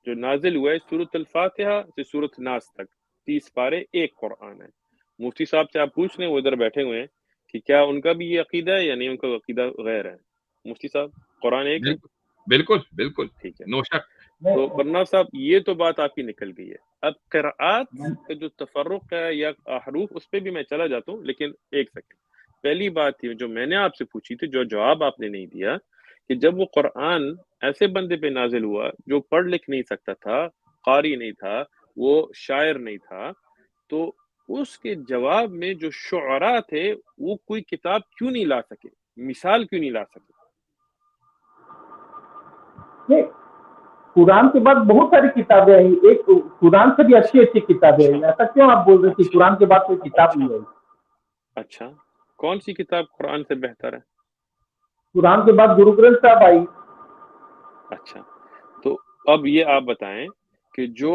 Speaker 4: جو نازل ہوا ہے سورۃ الفاتحہ سے سورۃ ناس تک, 30 پارے ایک قرآن ہے. مفتی صاحب سے آپ پوچھ لیں, وہ ادھر بیٹھے ہوئے ہیں, کہ کیا ان کا بھی یہ عقیدہ ہے یا نہیں, ان کا عقیدہ غیر ہے. مفتی صاحب قرآن ایک ہے؟
Speaker 2: بالکل
Speaker 4: ٹھیک ہے,
Speaker 2: نو شک.
Speaker 4: تو پرنا صاحب یہ تو بات آپ کی نکل گئی ہے. اب قرآت کا جو تفرق ہے یا حروف, اس پہ بھی میں چلا جاتا ہوں, لیکن ایک سیکنڈ. پہلی بات تھی جو میں نے آپ سے پوچھی تھی، جو جواب آپ نے نہیں دیا، کہ جب وہ قرآن ایسے بندے پہ نازل ہوا جو پڑھ لکھ نہیں سکتا تھا، قاری نہیں تھا، وہ شاعر نہیں تھا، تو اس کے جواب میں جو شعراء تھے وہ کوئی کتاب کیوں نہیں لا سکے، مثال کیوں نہیں لا سکے؟
Speaker 3: نہیں، قرآن کے بعد بہت ساری کتابیں آئی، ایک قرآن سے بھی اچھی اچھی کتابیں آئی، ایسا کیوں آپ بول رہے کہ قرآن کے بعد کوئی کتاب نہیں آئی؟
Speaker 4: اچھا، کون سی کتاب قرآن سے بہتر ہے؟
Speaker 3: قرآن کے بعد گرو گرنتھ صاحب آئی۔
Speaker 4: اچھا، تو اب یہ آپ بتائیں کہ جو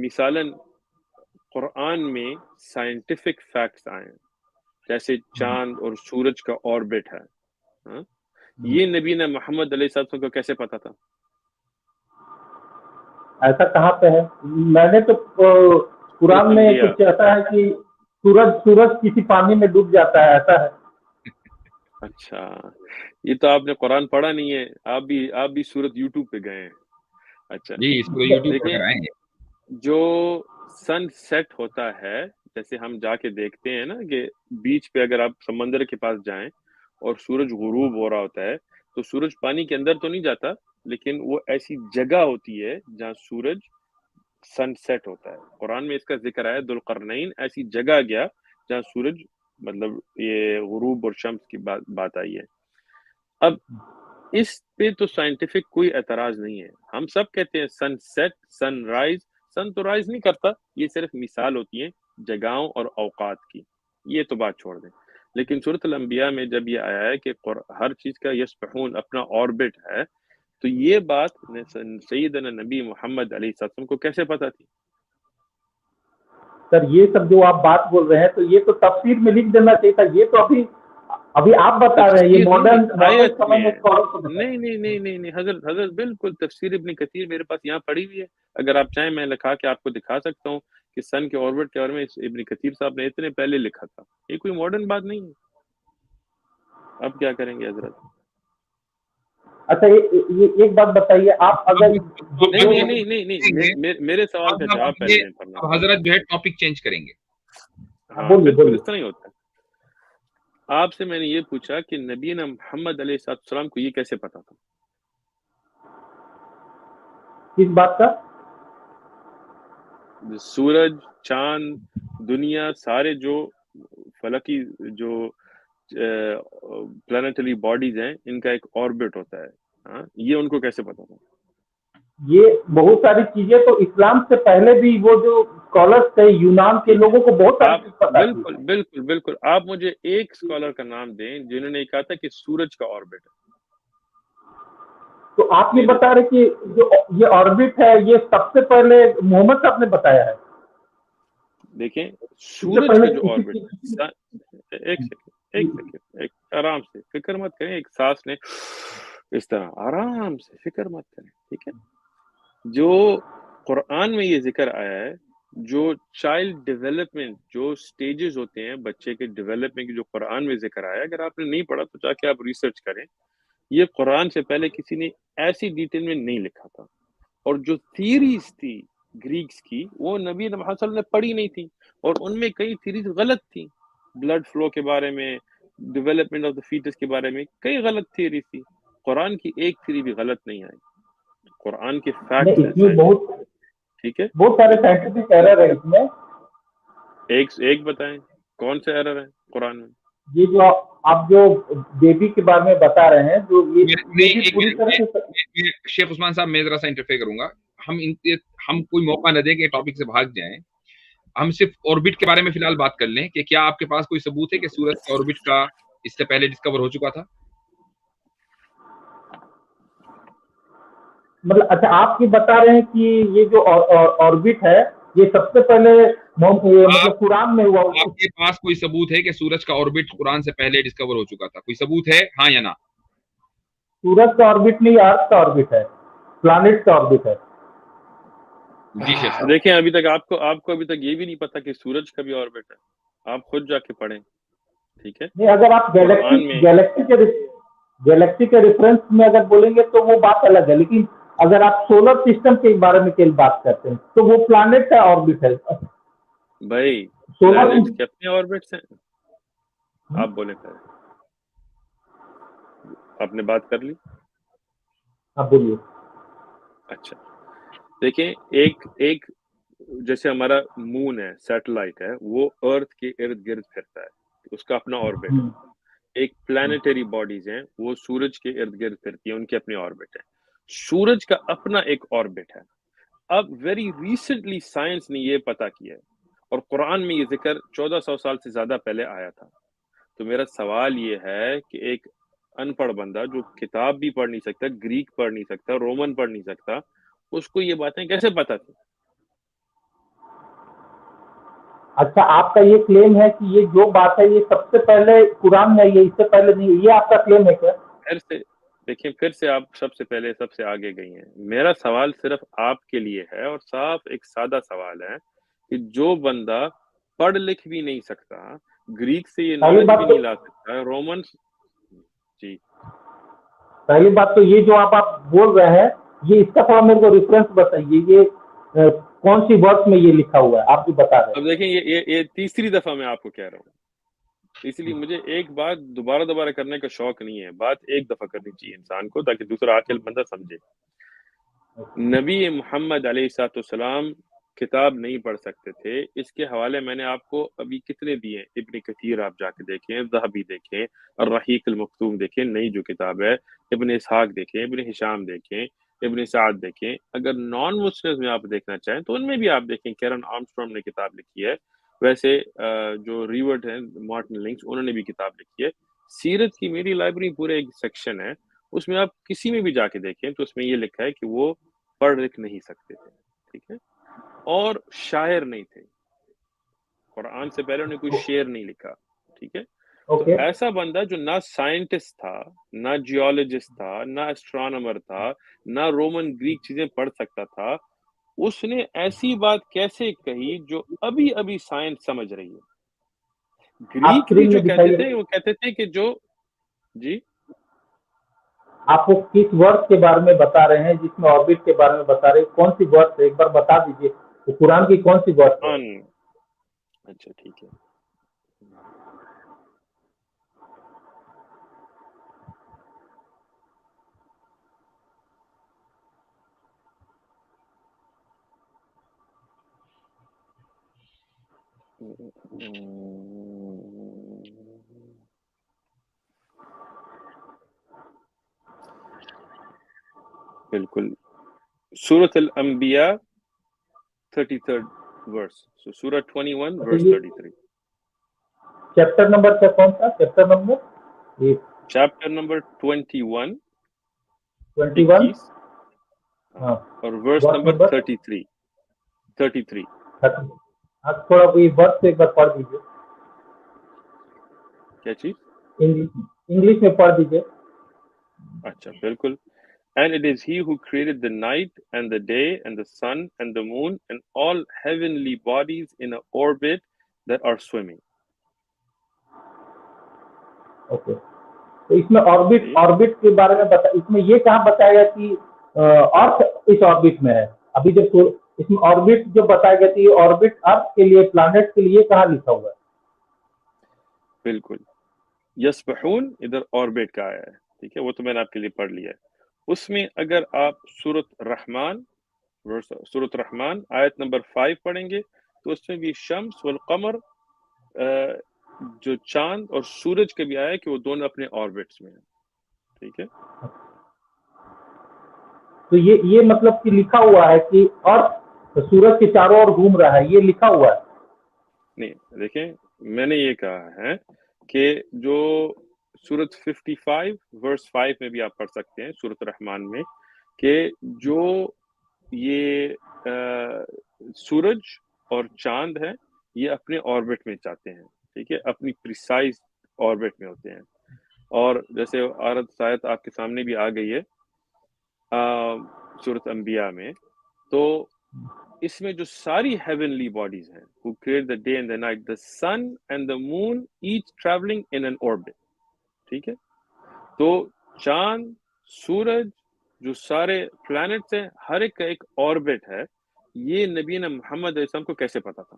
Speaker 4: مثالاً قرآن میں سائنٹیفک فیکٹس آئے ہیں، جیسے چاند اور سورج کا آربٹ ہے، ہاں، یہ نبینا محمد علیہ السلام کو کیسے پتا تھا؟
Speaker 3: ایسا کہاں پہ ہے؟ میں نے تو قرآن میں کچھ ایسا ہے کہ سورج کسی پانی میں ڈوب جاتا ہے، ایسا ہے۔
Speaker 4: اچھا، یہ تو آپ نے قرآن پڑھا نہیں ہے، آپ بھی سورت یوٹیوب پہ گئے ہیں۔ اچھا
Speaker 2: جی، اس کو یوٹیوب پر
Speaker 4: دیکھیں،
Speaker 2: کرائیں گے۔
Speaker 4: جو سن سیٹ ہوتا ہے، جیسے ہم جا کے دیکھتے ہیں نا کہ بیچ پہ اگر آپ سمندر کے پاس جائیں اور سورج غروب ہو رہا ہوتا ہے تو سورج پانی کے اندر تو نہیں جاتا، لیکن وہ ایسی جگہ ہوتی ہے جہاں سورج سن سیٹ ہوتا ہے۔ قرآن میں اس کا ذکر ہے، ذوالقرنین ایسی جگہ گیا جہاں سورج مطلب یہ غروب اور شمس کی بات آئی ہے۔ اب اس پہ تو سائنٹیفک کوئی اعتراض نہیں ہے، ہم سب کہتے ہیں سن سیٹ، سن رائز، سن تو رائز نہیں کرتا، یہ صرف مثال ہوتی ہے جگہوں اور اوقات کی، یہ تو بات چھوڑ دیں۔ لیکن سورۃ الانبیاء میں جب یہ آیا ہے کہ ہر چیز کا یسبحون اپنا آربٹ ہے، تو یہ بات سیدنا نبی محمد علیہ السلام کو کیسے پتا تھی؟
Speaker 3: سر یہ سب جو آپ بات بول رہے ہیں تو یہ تو تفسیر میں لکھ دینا چاہیے تھا، یہ تو ابھی آپ بتا رہے ہیں، یہ ماڈرن سمے میں
Speaker 4: نہیں حضرت بالکل تفسیر ابن کثیر میرے پاس یہاں پڑی ہوئی ہے، اگر آپ چاہیں میں لکھا کے آپ کو دکھا سکتا ہوں کہ سن کے آربٹ کے بارے میں ابن کثیر صاحب نے اتنے پہلے لکھا تھا، یہ کوئی ماڈرن بات نہیں ہے۔ اب کیا کریں گے حضرت؟
Speaker 3: اچھا ایک بات بتائیے، آپ اگر
Speaker 4: نہیں میرے سوال کا جواب پہلے نہیں پڑھنا۔
Speaker 2: اب حضرت جو ہے ٹاپک چینج کریں گے۔
Speaker 4: ہاں بالکل اس طرح ہی ہوتا ہے۔ آپ سے میں نے یہ پوچھا کہ نبینا محمد علیہ السلام کو یہ کیسے پتا تھا؟
Speaker 3: کس بات کا؟
Speaker 4: سورج، چاند، دنیا، سارے جو فلکی جو پلانیٹری باڈیز ہیں، ان کا ایک آربٹ ہوتا ہے، ہاں، یہ ان کو کیسے پتا تھا؟
Speaker 3: یہ بہت ساری چیزیں تو اسلام سے پہلے بھی وہ جو اسکالرس تھے یونان کے لوگوں کو بہت ساری چیز پتا تھی۔
Speaker 4: بالکل آپ مجھے ایک اسکالر کا نام دیں جنہوں نے کہا تھا کہ سورج کا آربٹ ہے۔
Speaker 3: تو آپ یہ بتا رہے کہ جو یہ آربٹ ہے یہ سب سے پہلے محمد صاحب نے بتایا ہے؟
Speaker 4: دیکھیں سورج کا جو آربٹ، ایک سیکنڈ آرام سے فکر مت کریں، ایک سانس نے اس طرح آرام سے فکر مت کریں، ٹھیک ہے؟ جو قرآن میں یہ ذکر آیا ہے، جو چائلڈ ڈیولپمنٹ جو سٹیجز ہوتے ہیں بچے کے ڈیولپمنٹ کی، جو قرآن میں ذکر آیا ہے، اگر آپ نے نہیں پڑھا تو جا کے آپ ریسرچ کریں، یہ قرآن سے پہلے کسی نے ایسی ڈیٹیل میں نہیں لکھا تھا، اور جو تھیریز تھی گریکس کی وہ نبی محمد صلی اللہ علیہ وسلم نے پڑھی نہیں تھی، اور ان میں کئی تھیریز غلط تھی، بلڈ فلو کے بارے میں، ڈیولپمنٹ آف دا فیٹس کے بارے میں کئی غلط تھیری تھی۔ قرآن کی ایک تھیری بھی غلط نہیں آئی، قرآن کے فیکٹس ہیں، ٹھیک ہے؟
Speaker 3: بہت سارے سائنٹیفک ایرر ہے اس میں۔
Speaker 2: ایک بتائیں کون سے ایرر ہیں قرآن میں؟
Speaker 3: یہ جو آپ جو بیبی کے بارے میں بتا رہے ہیں، جو یہ پوری طرح سے
Speaker 2: شیخ عثمان صاحب میں ذرا سا انٹرفیئر کروں گا، ہم کوئی موقع نہ دیں کہ ٹاپک سے بھاگ جائیں، ہم صرف آربٹ کے بارے میں فی الحال بات کر لیں کہ کیا آپ کے پاس کوئی ثبوت ہے کہ سورج کا آربٹ کا اس سے پہلے ڈسکور ہو چکا تھا؟
Speaker 3: مطلب اچھا آپ یہ بتا رہے ہیں کہ یہ جو آربٹ ہے یہ سب سے پہلے مطلب قرآن میں ہوا؟
Speaker 2: آپ کے پاس کوئی ثبوت ہے کہ سورج کا آربٹ قرآن سے پہلے ڈسکور ہو چکا تھا؟ کوئی ثبوت ہے، ہاں یا نہ؟
Speaker 3: سورج کا آربٹ نہیں، ارتھ کا آربٹ ہے، پلانٹ کا آربٹ ہے۔
Speaker 2: جی شیخ صاحب
Speaker 4: دیکھیں ابھی تک آپ کو ابھی تک یہ بھی نہیں پتا کہ سورج کا بھی آربٹ ہے، آپ خود جا کے پڑھیں، ٹھیک ہے؟
Speaker 3: نہیں، اگر آپ گیلیکسی کے ریفرنس میں اگر بولیں گے تو وہ بات الگ ہے، لیکن اگر آپ سولر سسٹم کے بارے میں بات کرتے ہیں تو وہ پلانٹ کا آربٹ ہے
Speaker 4: بھائی، پلانٹس کے اپنے آربٹس ہیں، آپ بولیں پہلے, آپ نے بات کر لی.
Speaker 3: آپ بولیے.
Speaker 4: اچھا دیکھیں, ایک جیسے ہمارا مون ہے, سیٹلائٹ ہے, وہ ارتھ کے ارد گرد پھرتا ہے, اس کا اپنا آربٹ ہے. ایک پلانیٹری باڈیز ہیں, وہ سورج کے ارد گرد پھرتی ہیں, ان کے اپنے آربٹ ہے. سورج کا اپنا ایک آربٹ ہے. اب ویری ریسنٹلی سائنس نے یہ پتا کیا ہے, اور قرآن میں یہ ذکر 1400 سال سے زیادہ پہلے آیا تھا. تو میرا سوال یہ ہے کہ ایک ان پڑھ بندہ جو کتاب بھی پڑھ نہیں سکتا, گریک پڑھ نہیں سکتا, رومن پڑھ نہیں سکتا, اس کو یہ باتیں کیسے پتا تھی؟
Speaker 3: اچھا, آپ کا یہ کلیم ہے کہ یہ جو بات ہے یہ سب سے پہلے قرآن میں, یہ اس سے پہلے نہیں, یہ آپ کا کلیم ہے کیا؟
Speaker 4: پھر سے دیکھیں, پھر سے آپ سب سے پہلے سب سے آگے گئی ہیں. میرا سوال صرف آپ کے لیے ہے, اور صاف ایک سادہ سوال ہے کہ جو بندہ پڑھ لکھ بھی نہیں سکتا, گریک سے یہ
Speaker 3: پہلی
Speaker 4: نالج
Speaker 3: بات
Speaker 4: بھی
Speaker 3: تو
Speaker 4: نہیں لا سکتا, رومن. جی
Speaker 3: پہلی بات تو یہ جو آپ بول رہے ہیں, یہ اس کا تھوڑا میرے کو ریفرنس بتائیے, یہ کون سی ورس میں یہ لکھا ہوا ہے آپ جو بتا رہے
Speaker 4: اب
Speaker 3: ہیں؟
Speaker 4: دیکھیں, یہ تیسری دفعہ میں آپ کو کہہ رہا ہوں, اس لیے مجھے ایک بات دوبارہ کرنے کا شوق نہیں ہے. بات ایک دفعہ کرنی چاہیے انسان کو, تاکہ دوسرا عاقل بندہ سمجھے. نبی محمد علیہ الصلوۃ والسلام کتاب نہیں پڑھ سکتے تھے. اس کے حوالے میں نے آپ کو ابھی کتنے دیے, ابن کثیر آپ جا کے دیکھیں, ذہبی دیکھیں, الرحیق المختوم دیکھیں, نئی جو کتاب ہے, ابن اسحاق دیکھیں, ابن ہشام دیکھیں, ابن سعد دیکھیں. اگر نان مسلم میں آپ دیکھنا چاہیں تو ان میں بھی آپ دیکھیں, کیرن آرمسٹرانگ نے کتاب لکھی ہے. ویسے جو ریورڈ ہیں, مارٹن لنکس, انہوں نے بھی کتاب لکھی ہے. سیرت کی میری لائبریری پورے ایک سیکشن ہے, اس میں آپ کسی میں بھی جا کے دیکھیں تو اس میں یہ لکھا ہے کہ وہ پڑھ لکھ نہیں سکتے تھے, ٹھیک ہے, اور شاعر نہیں تھے. قرآن سے پہلے انہیں کوئی شعر نہیں لکھا, ٹھیک ہے. تو
Speaker 3: اوکے.
Speaker 4: ایسا بندہ جو نہ سائنٹسٹ تھا, نہ جیولوجسٹ تھا, نہ اسٹرانومر تھا, نہ رومن گریک چیزیں پڑھ سکتا تھا, اس نے ایسی بات کیسے کہی جو ابھی ابھی سائنس سمجھ رہی ہے؟
Speaker 3: آپ
Speaker 4: گریک بھی
Speaker 3: اسکرین میں
Speaker 4: جو کہتے
Speaker 3: دکھائیے,
Speaker 4: تھے, وہ کہتے تھے کہ جو, جی
Speaker 3: آپ کو کس ورس کے بارے میں بتا رہے ہیں, جس میں آربٹ کے بارے میں بتا رہے ہیں, کون سی ورس ہے ایک بار بتا دیجیے, تو قرآن کی کون سی ورس ہے؟
Speaker 4: قرآن. اچھا ٹھیک ہے, بالکل. سورۃ الانبیاء 33rd verse. So Surah 21
Speaker 3: اچھا,
Speaker 4: verse
Speaker 3: یہ
Speaker 4: 33.
Speaker 3: چیپٹر نمبر کیا, کون سا چیپٹر نمبر؟ یہ
Speaker 4: Chapter number 21
Speaker 3: 21.
Speaker 4: 21
Speaker 3: ہاں,
Speaker 4: اور verse
Speaker 3: ورس
Speaker 4: number
Speaker 3: نمبر
Speaker 4: 33. 33.
Speaker 3: 30. آپ تھوڑا یہ ورس سے ایک بار پڑھ دیجیے,
Speaker 4: کیا چیز؟
Speaker 3: انگلش میں پڑھ دیجیے.
Speaker 4: اچھا بالکل. And it is he who created the night and the day and the sun and the moon and all heavenly bodies in an orbit that are swimming.
Speaker 3: Okay, تو اس میں آربٹ کے بارے میں بتا, اس میں یہ کہاں بتایا گیا کہ ارتھ اس آربٹ میں ہے؟ ابھی جب اس میں آربٹ جو بتایا گیا کہ آربٹ ارتھ کے لیے, پلانٹ کے لیے کہاں لکھا ہوا ہے؟
Speaker 4: بالکل. یسبحون ادھر آربٹ کا آیا ہے, ٹھیک ہے, وہ تو میں نے آپ کے لیے پڑھ لیا ہے. اس میں اگر آپ سورۃ رحمان آیت نمبر 5 پڑھیں گے تو اس میں بھی شمس والقمر, جو چاند اور سورج کے بھی آیا کہ وہ دونوں اپنے آربٹس میں ہیں, ٹھیک ہے.
Speaker 3: تو یہ مطلب کہ لکھا ہوا ہے کہ ارتھ سورج کے چاروں اور گھوم رہا ہے, یہ لکھا ہوا ہے؟
Speaker 4: نہیں, دیکھیں, میں نے یہ کہا ہے کہ جو سورۃ 55 verse 5 میں بھی آپ پڑھ سکتے ہیں, سورۃ رحمان میں, کہ جو یہ سورج اور چاند ہے یہ اپنے آربٹ میں چاہتے ہیں, ٹھیک ہے, اپنی پریسائز آربٹ میں ہوتے ہیں. اور جیسے آیت آپ کے سامنے بھی آ گئی ہے سورۃ انبیاء میں, تو اس میں جو ساری heavenly bodies ہیں, who create the day and the night, the sun and the moon each traveling in an orbit, ٹھیک ہے. تو چاند, سورج, جو سارے پلانٹس ہیں, ہر ایک کا ایک آربٹ ہے. یہ نبی محمد علیہ السلام کو کیسے پتا تھا؟